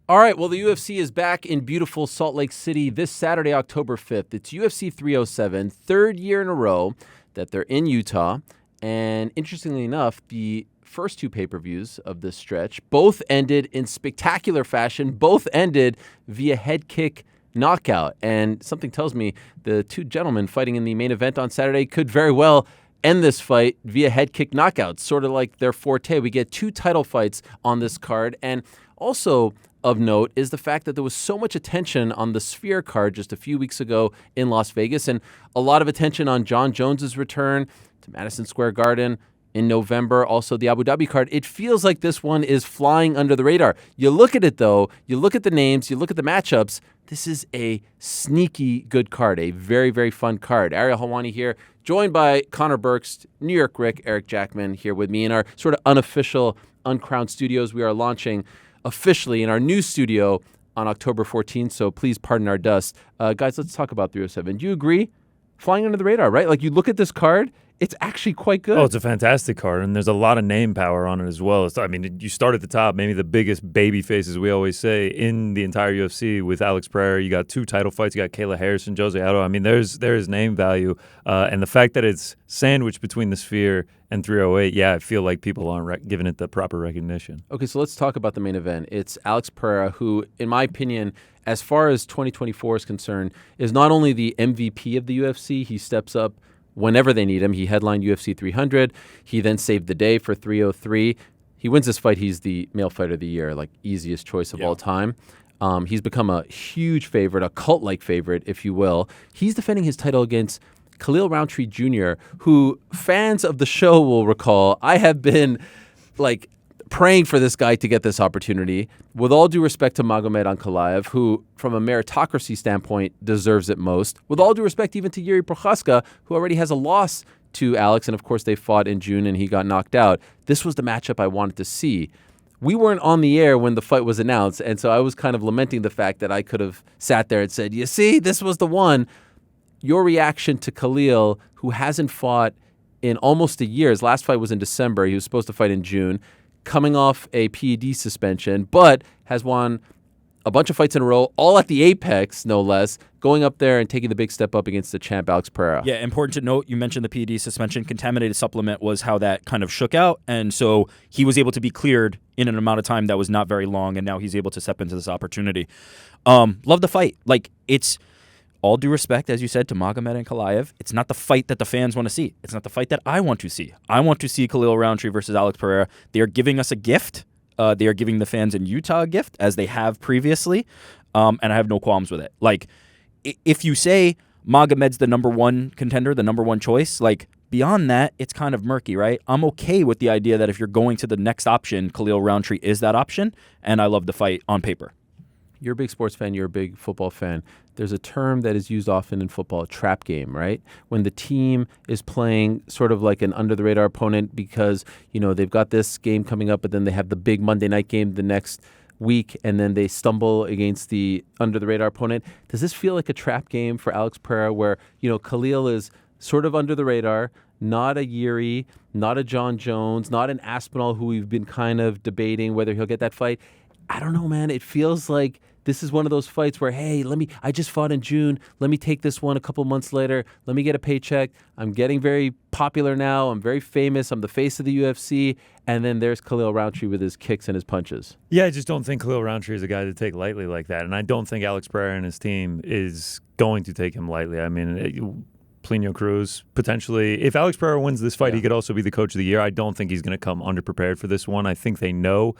All right, well, the UFC is back in beautiful Salt Lake City this Saturday, October 5th. It's UFC 307, third year in a row that they're in Utah. And interestingly enough, the first two pay-per-views of this stretch both ended in spectacular fashion, both ended via head kick knockout. And something tells me the two gentlemen fighting in the main event on Saturday could very well end this fight via head kick knockouts, sort of like their forte. We get two title fights on this card. And also of note is the fact that there was so much attention on the Sphere card just a few weeks ago in Las Vegas, and a lot of attention on John Jones's return to Madison Square Garden in November, also the Abu Dhabi card. It feels like this one is flying under the radar. You look at it, though, you look at the names, you look at the matchups, this is a sneaky good card, a very, very fun card. Ariel Helwani here, joined by Connor Burks, NewYorkRic, Eric Jackman here with me in our sort of unofficial, uncrowned studios. We are launching officially in our new studio on October 14th, so please pardon our dust. Guys, let's talk about 307. Do you agree? Flying under the radar, right? Like, you look at this card, it's actually quite good. Oh, it's a fantastic card, and there's a lot of name power on it as well. I mean, you start at the top, maybe the biggest baby faces, we always say, in the entire UFC with Alex Pereira. You got two title fights. You got Kayla Harrison, Jose Aldo. I mean, there's name value. And the fact that it's sandwiched between the Sphere and 308, yeah, I feel like people aren't giving it the proper recognition. Okay, so let's talk about the main event. It's Alex Pereira, who, in my opinion, as far as 2024 is concerned, is not only the MVP of the UFC, he steps up whenever they need him. He headlined UFC 300. He then saved the day for 303. He wins this fight. He's the male fighter of the year, like easiest choice of all time. He's become a huge favorite, a cult-like favorite, if you will. He's defending his title against Khalil Rountree Jr., who fans of the show will recall, I have been like praying for this guy to get this opportunity. With all due respect to Magomed Ankalaev, who, from a meritocracy standpoint, deserves it most. With all due respect even to Yuri Prochaska, who already has a loss to Alex, and of course they fought in June and he got knocked out. This was the matchup I wanted to see. We weren't on the air when the fight was announced, and so I was kind of lamenting the fact that I could have sat there and said, you see, this was the one. Your reaction to Khalil, who hasn't fought in almost a year. His last fight was in December. He was supposed to fight in June, coming off a PED suspension, but has won a bunch of fights in a row, all at the apex, no less, going up there and taking the big step up against the champ, Alex Pereira. Yeah, important to note, you mentioned the PED suspension. Contaminated supplement was how that kind of shook out, and so he was able to be cleared in an amount of time that was not very long, and now he's able to step into this opportunity. Love the fight. Like, it's all due respect, as you said, to Magomed Ankalaev. It's not the fight that the fans want to see. It's not the fight that I want to see. I want to see Khalil Rountree versus Alex Pereira. They are giving us a gift. They are giving the fans in Utah a gift, as they have previously, and I have no qualms with it. Like, if you say Magomed's the number one contender, the number one choice, like, beyond that, it's kind of murky, right? I'm okay with the idea that if you're going to the next option, Khalil Rountree is that option, and I love the fight on paper. You're a big sports fan. You're a big football fan. There's a term that is used often in football, a trap game, right? When the team is playing sort of like an under-the-radar opponent because, you know, they've got this game coming up, but then they have the big Monday night game the next week, and then they stumble against the under-the-radar opponent. Does this feel like a trap game for Alex Pereira where, you know, Khalil is sort of under the radar, not a Yuri, not a John Jones, not an Aspinall who we've been kind of debating whether he'll get that fight? I don't know, man. It feels like this is one of those fights where, hey, I just fought in June. Let me take this one a couple months later. Let me get a paycheck. I'm getting very popular now. I'm very famous. I'm the face of the UFC. And then there's Khalil Rountree with his kicks and his punches. Yeah, I just don't think Khalil Rountree is a guy to take lightly like that. And I don't think Alex Pereira and his team is going to take him lightly. I mean, Plinio Cruz, potentially. If Alex Pereira wins this fight, he could also be the coach of the year. I don't think he's going to come underprepared for this one. I think they know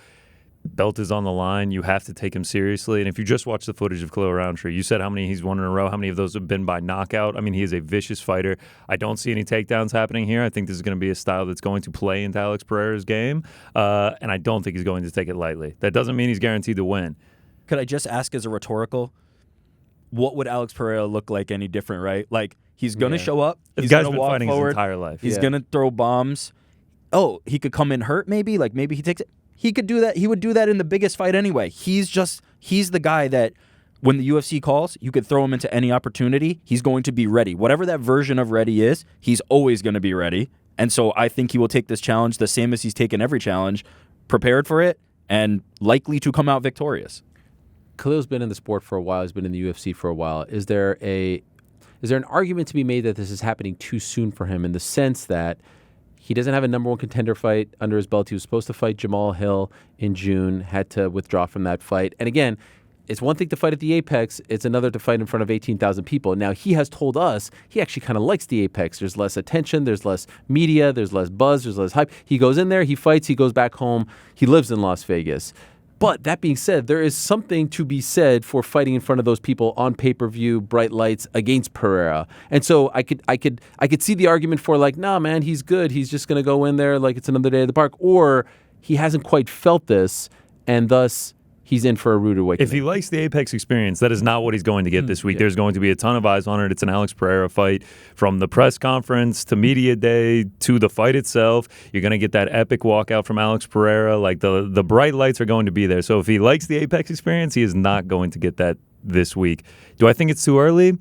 belt is on the line. You have to take him seriously. And if you just watch the footage of Khalil Rountree, you said how many he's won in a row, how many of those have been by knockout. I mean, he is a vicious fighter. I don't see any takedowns happening here. I think this is going to be a style that's going to play into Alex Pereira's game. And I don't think he's going to take it lightly. That doesn't mean he's guaranteed to win. Could I just ask as a rhetorical, what would Alex Pereira look like any different, right? Like, he's going to show up. He's going to walk forward. His entire life. He's going to throw bombs. Oh, he could come in hurt maybe. Like, maybe he takes it. He could do that. He would do that in the biggest fight anyway. He's the guy that when the UFC calls, you could throw him into any opportunity. He's going to be ready. Whatever that version of ready is, he's always going to be ready. And so I think he will take this challenge the same as he's taken every challenge, prepared for it, and likely to come out victorious. Khalil's been in the sport for a while. He's been in the UFC for a while. Is there an argument to be made that this is happening too soon for him in the sense that he doesn't have a number one contender fight under his belt? He was supposed to fight Jamal Hill in June, had to withdraw from that fight. And again, it's one thing to fight at the Apex. It's another to fight in front of 18,000 people. Now, he has told us he actually kind of likes the Apex. There's less attention. There's less media. There's less buzz. There's less hype. He goes in there. He fights. He goes back home. He lives in Las Vegas. But that being said, there is something to be said for fighting in front of those people on pay-per-view, bright lights against Pereira. And so I could see the argument for like, nah, man, he's good. He's just going to go in there like it's another day at the park. Or he hasn't quite felt this, and thus he's in for a rude awakening. If he likes the Apex experience, that is not what he's going to get this week. Yeah. There's going to be a ton of eyes on it. It's an Alex Pereira fight. From the press conference to media day to the fight itself, you're going to get that epic walkout from Alex Pereira. Like the bright lights are going to be there. So if he likes the Apex experience, he is not going to get that this week. Do I think it's too early?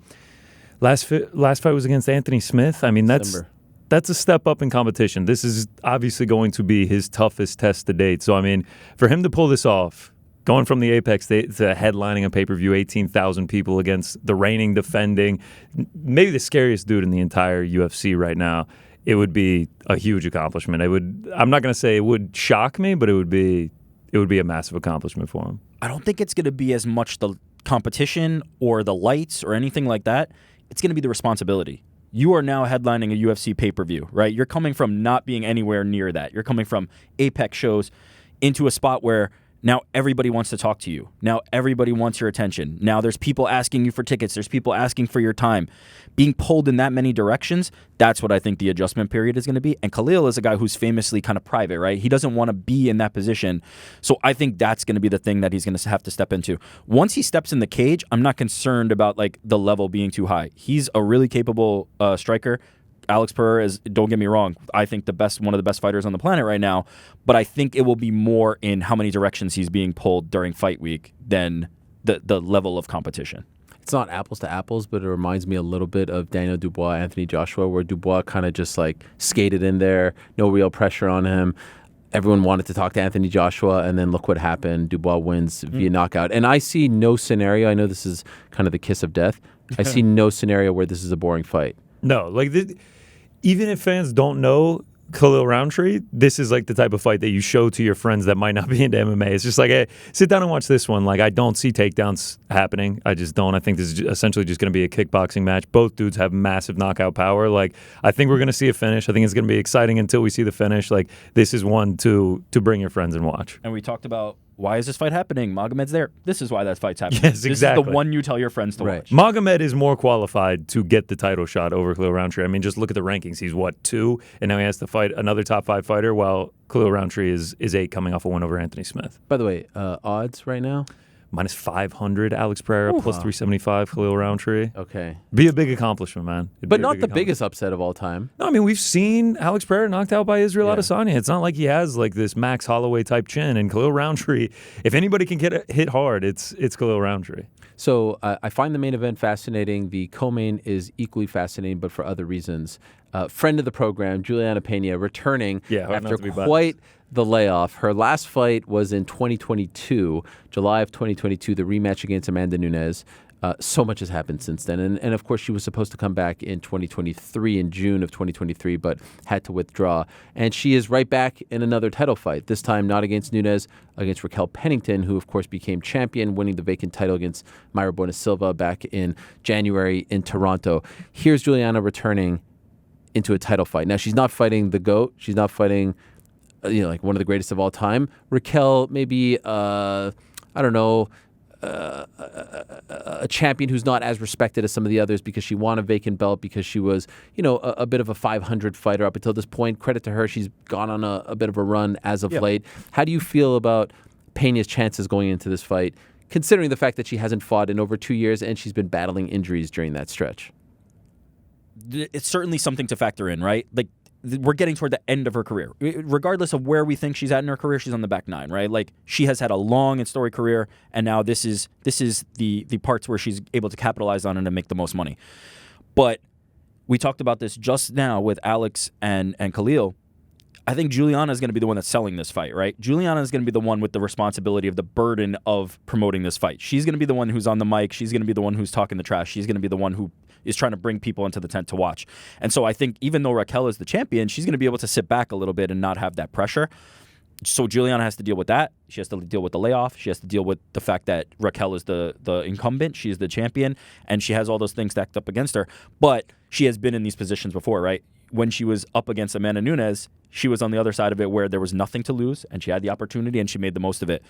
Last fight was against Anthony Smith. I mean, that's a step up in competition. This is obviously going to be his toughest test to date. So, I mean, for him to pull this off, going from the Apex to headlining a pay-per-view, 18,000 people against the reigning, defending, maybe the scariest dude in the entire UFC right now, it would be a huge accomplishment. I'm not going to say it would shock me, but it would be a massive accomplishment for him. I don't think it's going to be as much the competition or the lights or anything like that. It's going to be the responsibility. You are now headlining a UFC pay-per-view, right? You're coming from not being anywhere near that. You're coming from Apex shows into a spot where now everybody wants to talk to you. Now everybody wants your attention. Now there's people asking you for tickets. There's people asking for your time. Being pulled in that many directions, that's what I think the adjustment period is going to be. And Khalil is a guy who's famously kind of private, right? He doesn't want to be in that position. So I think that's going to be the thing that he's going to have to step into. Once he steps in the cage, I'm not concerned about like the level being too high. He's a really capable striker. Alex Pereira is, don't get me wrong, I think one of the best fighters on the planet right now, but I think it will be more in how many directions he's being pulled during fight week than the level of competition. It's not apples to apples, but it reminds me a little bit of Daniel Dubois, Anthony Joshua, where Dubois kind of just like skated in there, no real pressure on him. Everyone wanted to talk to Anthony Joshua, and then look what happened. Dubois wins via knockout. And I see no scenario, I know this is kind of the kiss of death, I see no scenario where this is a boring fight. No, like even if fans don't know Khalil Rountree, this is like the type of fight that you show to your friends that might not be into MMA. It's just like, hey, sit down and watch this one. Like, I don't see takedowns happening. I just don't. I think this is essentially just going to be a kickboxing match. Both dudes have massive knockout power. Like, I think we're going to see a finish. I think it's going to be exciting until we see the finish. Like, this is one to bring your friends and watch. And we talked about, why is this fight happening? Magomed's there. This is why that fight's happening. Yes, exactly. This is the one you tell your friends to watch. Magomed is more qualified to get the title shot over Khalil Rountree. I mean, just look at the rankings. He's, 2? And now he has to fight another top 5 fighter, while Khalil Rountree is 8, coming off a win over Anthony Smith. By the way, odds right now? Minus 500, Alex Pereira, plus 375, Khalil Rountree. Okay. Be a big accomplishment, man. But not the biggest upset of all time. No, I mean, we've seen Alex Pereira knocked out by Israel Adesanya. It's not like he has like this Max Holloway type chin. And Khalil Rountree, if anybody can get hit hard, it's Khalil Rountree. So I find the main event fascinating. The co-main is equally fascinating, but for other reasons. Friend of the program, Julianna Peña, returning after quite the layoff. Her last fight was in 2022, July of 2022, the rematch against Amanda Nunes. So much has happened since then. And of course, she was supposed to come back in 2023, in June of 2023, but had to withdraw. And she is right back in another title fight, this time not against Nunes, against Raquel Pennington, who, of course, became champion, winning the vacant title against Mayra Bueno Silva back in January in Toronto. Here's Julianna returning into a title fight. Now, she's not fighting the GOAT. She's not fighting, like one of the greatest of all time. Raquel, maybe, a champion who's not as respected as some of the others because she won a vacant belt, because she was, a bit of a 500 fighter up until this point. Credit to her. She's gone on a bit of a run as of late. How do you feel about Peña's chances going into this fight, considering the fact that she hasn't fought in over 2 years and she's been battling injuries during that stretch? It's certainly something to factor in, right? Like, we're getting toward the end of her career. Regardless of where we think she's at in her career, she's on the back nine, right? Like, she has had a long and storied career, and now this is the parts where she's able to capitalize on it and make the most money. But we talked about this just now with Alex and Khalil. I think Julianna is going to be the one that's selling this fight, right? Julianna is going to be the one with the responsibility of the burden of promoting this fight. She's going to be the one who's on the mic. She's going to be the one who's talking the trash. She's going to be the one who is trying to bring people into the tent to watch. And so I think even though Raquel is the champion, she's going to be able to sit back a little bit and not have that pressure. So Julianna has to deal with that. She has to deal with the layoff. She has to deal with the fact that Raquel is the incumbent. She's the champion, and she has all those things stacked up against her. But she has been in these positions before, right? When she was up against Amanda Nunes, she was on the other side of it where there was nothing to lose, and she had the opportunity, and she made the most of it.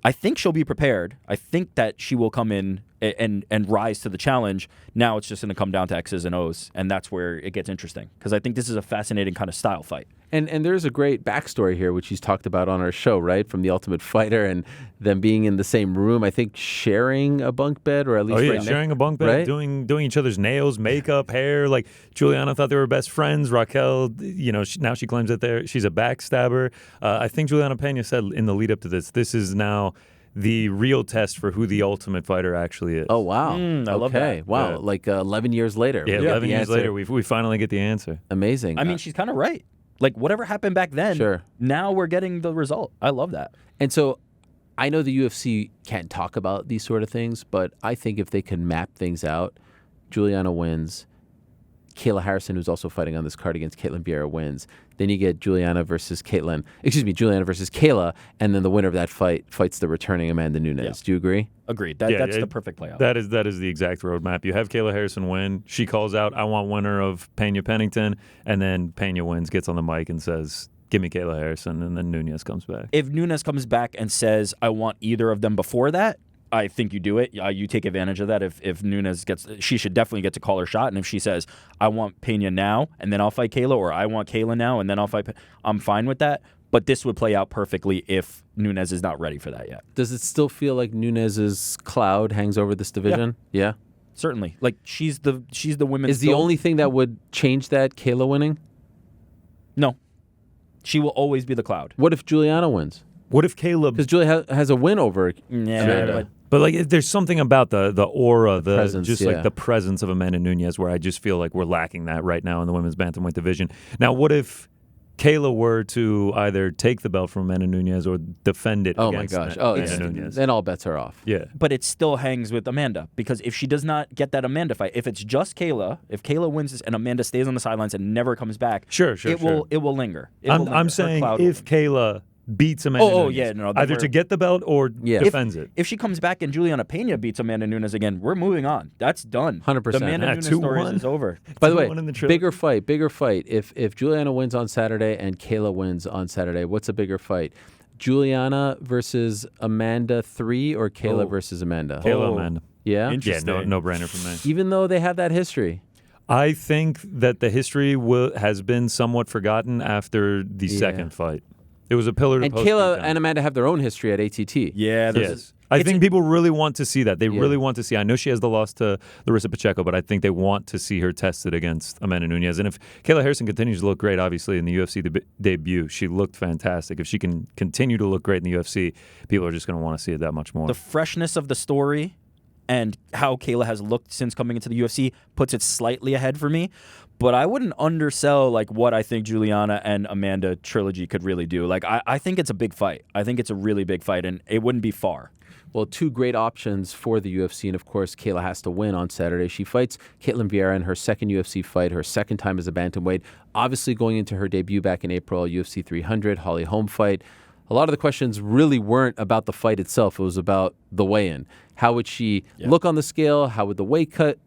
I think she'll be prepared. I think that she will come in and rise to the challenge. Now it's just going to come down to X's and O's, and that's where it gets interesting because I think this is a fascinating kind of style fight. And there's a great backstory here, which he's talked about on our show, right? From The Ultimate Fighter and them being in the same room, I think sharing a bunk bed or at least sharing a bunk bed, right? doing each other's nails, makeup, hair. Like Julianna thought they were best friends. Raquel, now she claims that she's a backstabber. I think Julianna Peña said in the lead up to this is now the real test for who the Ultimate Fighter actually is. Oh, wow. I love that. Wow. Yeah. Like 11 years later. Yeah, 11 years later, we finally get the answer. Amazing. I mean, she's kind of right. Like, whatever happened back then, Sure. Now we're getting the result. I love that. And so I know the UFC can't talk about these sort of things, but I think if they can map things out, Julianna wins. Kayla Harrison, who's also fighting on this card against Caitlin Vieira, wins. Then you get Julianna versus Kayla, and then the winner of that fight fights the returning Amanda Nunes. Yeah. Do you agree? Agreed. That's the perfect playout. That is the exact roadmap. You have Kayla Harrison win. She calls out, I want winner of Peña Pennington, and then Peña wins, gets on the mic and says, give me Kayla Harrison, and then Nunes comes back. If Nunes comes back and says, I want either of them before that, I think you do it. You take advantage of that. If Nunes she should definitely get to call her shot. And if she says, I want Peña now, and then I'll fight Kayla, or I want Kayla now, and then I'll fight I'm fine with that. But this would play out perfectly if Nunes is not ready for that yet. Does it still feel like Nunes's cloud hangs over this division? Yeah. Certainly. Like, she's the women's Is the only thing that would change that Kayla winning? No. She will always be the cloud. What if Julianna wins? What if Caleb... Because Julia has a win over Yeah, Amanda. But like, there's something about the aura, the presence, like the presence of Amanda Nunes, where I just feel like we're lacking that right now in the women's bantamweight division. Now, what if Kayla were to either take the belt from Amanda Nunes or defend it? Oh my against gosh! Amanda Nunes? Then all bets are off. Yeah. But it still hangs with Amanda, because if she does not get that Amanda fight, if it's just Kayla, if Kayla wins this and Amanda stays on the sidelines and never comes back, it will linger. I'm saying if Kayla beats Amanda Nunes, either to get the belt or defends it. If she comes back and Julianna Peña beats Amanda Nunes again, we're moving on. That's done. 100%. The Amanda Nunes story is over. By the way, bigger fight. If Julianna wins on Saturday and Kayla wins on Saturday, what's a bigger fight? Julianna versus Amanda 3 or Kayla versus Amanda? Kayla Amanda. Yeah? Yeah, no brainer for me. Even though they have that history. I think that the history has been somewhat forgotten after the second fight. It was a pillar to post. And Kayla and Amanda have their own history at ATT. Yeah, yes. I think people really want to see that. They really want to see. I know she has the loss to Larissa Pacheco, but I think they want to see her tested against Amanda Nunes. And if Kayla Harrison continues to look great, obviously, in the UFC debut, she looked fantastic. If she can continue to look great in the UFC, people are just going to want to see it that much more. The freshness of the story and how Kayla has looked since coming into the UFC puts it slightly ahead for me. But I wouldn't undersell what I think Julianna and Amanda trilogy could really do. I think it's a big fight. I think it's a really big fight, and it wouldn't be far. Well, two great options for the UFC, and of course, Kayla has to win on Saturday. She fights Caitlin Vieira in her second UFC fight, her second time as a bantamweight. Obviously, going into her debut back in April, UFC 300, Holly Holm fight. A lot of the questions really weren't about the fight itself. It was about the weigh-in. How would she look on the scale? How would the weight cut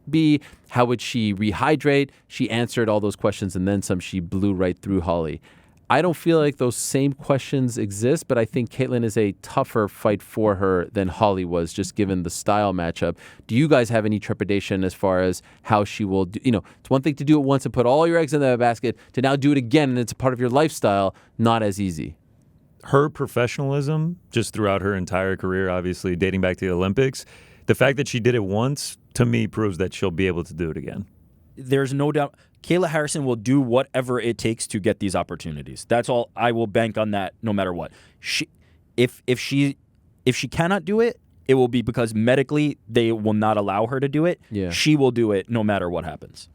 be? How would she rehydrate? She answered all those questions and then some. She blew right through Holly. I don't feel like those same questions exist, but I think Caitlin is a tougher fight for her than Holly was, just given the style matchup. Do you guys have any trepidation as far as how she will do? It's one thing to do it once and put all your eggs in that basket. To now do it again, and it's a part of your lifestyle, not as easy. Her professionalism, just throughout her entire career, obviously dating back to the Olympics, the fact that she did it once, to me, proves that she'll be able to do it again. There's no doubt. Kayla Harrison will do whatever it takes to get these opportunities. That's all. I will bank on that no matter what. If she cannot do it, it will be because medically they will not allow her to do it. Yeah. She will do it no matter what happens.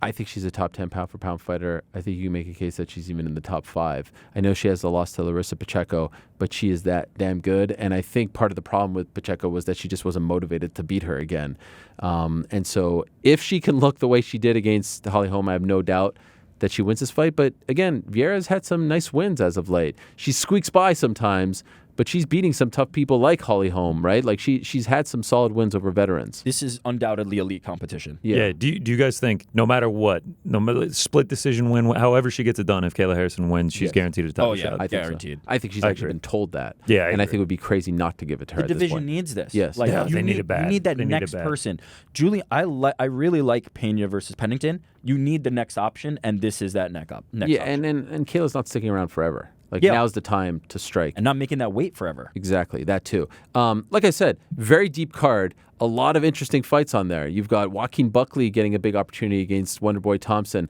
I think she's a top 10 pound for pound fighter. I think you can make a case that she's even in the top 5. I know she has the loss to Larissa Pacheco, but she is that damn good. And I think part of the problem with Pacheco was that she just wasn't motivated to beat her again. And so if she can look the way she did against Holly Holm, I have no doubt that she wins this fight. But again, Vieira's had some nice wins as of late. She squeaks by sometimes, but she's beating some tough people like Holly Holm, right? Like she's had some solid wins over veterans. This is undoubtedly elite competition. Yeah. Do you guys think no matter what, no matter split decision win, however she gets it done, if Kayla Harrison wins, she's guaranteed a title shot? I think guaranteed. So. I think she's actually been told that. Yeah, I think it would be crazy not to give it to her. The division needs this. Yes, like, they need it bad. You need that next person. Julie, I really like Peña versus Pennington. You need the next option, and this is that next option. And Kayla's not sticking around forever. Now's the time to strike. And not making that wait forever. Exactly, that too. Like I said, very deep card. A lot of interesting fights on there. You've got Joaquin Buckley getting a big opportunity against Wonderboy Thompson.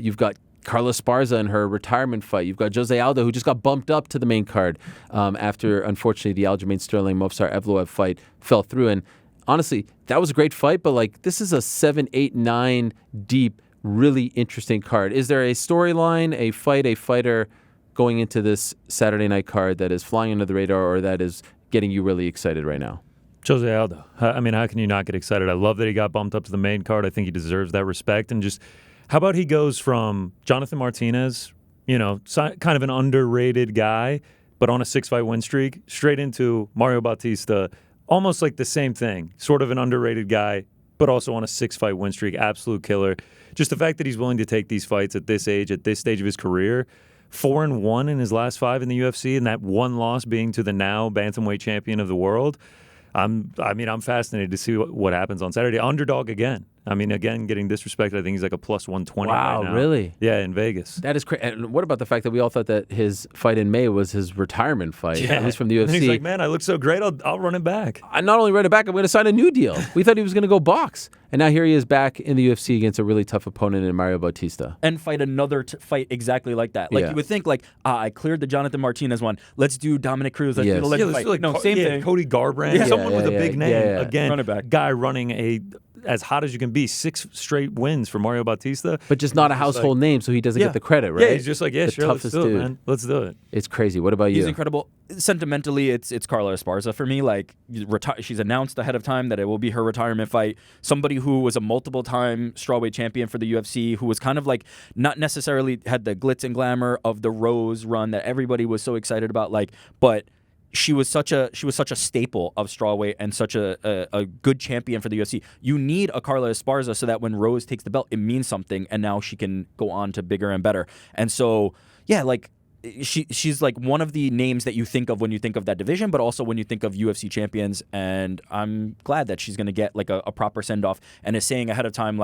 You've got Carla Esparza in her retirement fight. You've got Jose Aldo, who just got bumped up to the main card after, unfortunately, the Aljamain Sterling-Movsar Evloev fight fell through. And honestly, that was a great fight, but this is a 7, 8, 9 deep, really interesting card. Is there a storyline, a fight, a fighter going into this Saturday night card that is flying under the radar or that is getting you really excited right now? Jose Aldo. I mean, how can you not get excited? I love that he got bumped up to the main card. I think he deserves that respect. And just how about he goes from Jonathan Martinez, kind of an underrated guy, but on a 6-fight win streak, straight into Mario Bautista, almost like the same thing, sort of an underrated guy, but also on a 6-fight win streak, absolute killer. Just the fact that he's willing to take these fights at this age, at this stage of his career, 4-1 in his last 5 in the UFC, and that one loss being to the now bantamweight champion of the world. I'm fascinated to see what happens on Saturday. Underdog again. I mean, again, getting disrespected. I think he's like a plus 120 right now. Wow, really? Yeah, in Vegas. That is crazy. And what about the fact that we all thought that his fight in May was his retirement fight, at least from the UFC? And he's like, man, I look so great, I'll run it back. I not only run it back, I'm going to sign a new deal. We thought he was going to go box. And now here he is back in the UFC against a really tough opponent in Mario Bautista. And fight another fight exactly like that. You would think, I cleared the Jonathan Martinez one. Let's do Dominic Cruz. Let's do the leg fight. No, same thing. Cody Garbrandt. Someone with a big name. Again, run it back. Guy running as hot as you can be, 6 straight wins for Mario Bautista. But just not a household name, so he doesn't get the credit, right? Yeah, he's just the sure, toughest let's do it, man. Let's do it. It's crazy. What about you? He's incredible. Sentimentally, it's Carla Esparza for me. She's announced ahead of time that it will be her retirement fight. Somebody who was a multiple-time strawweight champion for the UFC, who was kind of not necessarily had the glitz and glamour of the Rose run that everybody was so excited about, but she was such a staple of strawweight and such a good champion for the UFC. You need a Carla Esparza so that when Rose takes the belt, it means something, and now she can go on to bigger and better. And so, she's one of the names that you think of when you think of that division, but also when you think of UFC champions. And I'm glad that she's going to get a proper send off and is saying ahead of time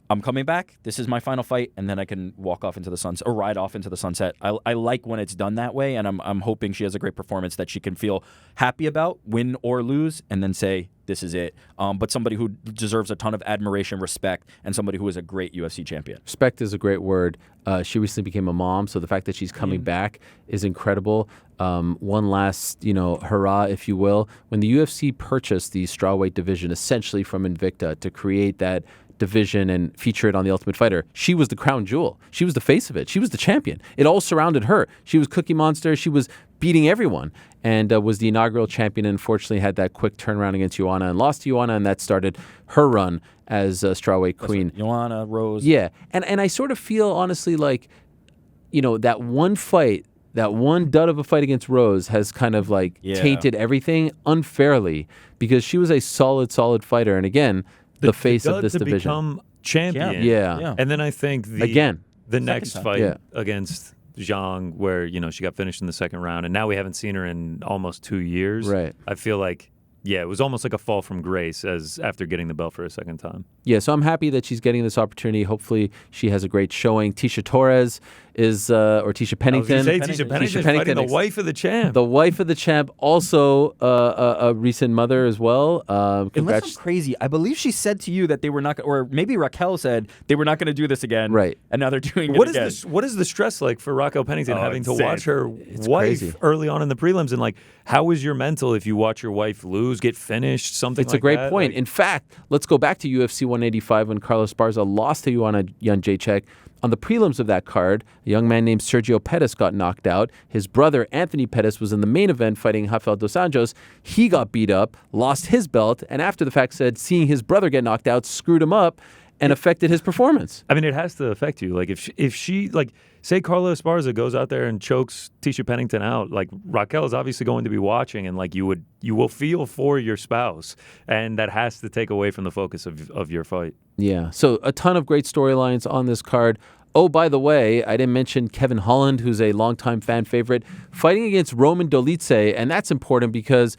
I'm coming back. This is my final fight, and then I can walk off into the sunset or ride off into the sunset. I like when it's done that way, and I'm hoping she has a great performance that she can feel happy about, win or lose, and then say this is it. But somebody who deserves a ton of admiration, respect, and somebody who is a great UFC champion. Respect is a great word. She recently became a mom, so the fact that she's coming back is incredible. One last, hurrah, if you will. When the UFC purchased the strawweight division, essentially from Invicta, to create that division and feature it on The Ultimate Fighter, she was the crown jewel. She was the face of it. She was the champion. It all surrounded her. She was Cookie Monster. She was beating everyone and was the inaugural champion, and unfortunately had that quick turnaround against Joanna and lost to Joanna, and that started her run as a strawweight queen. Joanna, Rose. Yeah. And I sort of feel, honestly, that one fight, that one dud of a fight against Rose has kind of tainted everything unfairly, because she was a solid fighter. And again, the face of this division. Become champion. Yeah. And then I think the next fight against Zhang, where she got finished in the second round, and now we haven't seen her in almost 2 years. Right. I feel like it was almost like a fall from grace after getting the belt for a second time. Yeah, so I'm happy that she's getting this opportunity. Hopefully she has a great showing. Tisha Torres or Tisha Pennington. Tisha Pennington fighting the wife of the champ. The wife of the champ, also a recent mother as well. Unless I'm crazy, I believe she said to you that they were not, or maybe Raquel said they were not going to do this again. Right. And now they're doing it again. What is the stress like for Raquel Pennington having to watch her wife crazy. early on in the prelims? And how is your mental if you watch your wife lose? lose, get finished, something It's like a great that. point. Like, In fact, let's go back to UFC 185 when Carlos Barza lost to Joanna Jędrzejczyk. On the prelims of that card, a young man named Sergio Pettis got knocked out. His brother, Anthony Pettis, was in the main event fighting Rafael dos Anjos. He got beat up, lost his belt, and after the fact said seeing his brother get knocked out screwed him up and affected his performance. I mean, it has to affect you. Like if she like say Carla Esparza goes out there and chokes Tisha Pennington out, like Raquel is obviously going to be watching, and like you will feel for your spouse, and that has to take away from the focus of your fight. Yeah, so a ton of great storylines on this card. Oh, by the way, I didn't mention Kevin Holland, who's a longtime fan favorite, fighting against Roman Dolidze, and that's important because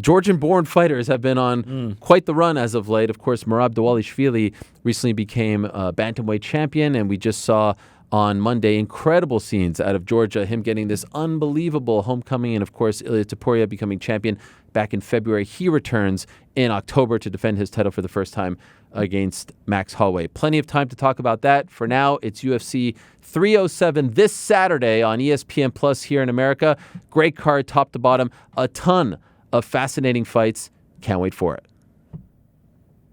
Georgian-born fighters have been on quite the run as of late. Of course, Merab Dvalishvili recently became bantamweight champion, and we just saw on Monday incredible scenes out of Georgia, him getting this unbelievable homecoming, and of course, Ilia Topuria becoming champion back in February. He returns in October to defend his title for the first time against Max Holloway. Plenty of time to talk about that. For now, it's UFC 307 this Saturday on ESPN Plus here in America. Great card, top to bottom. A ton of fascinating fights. Can't wait for it.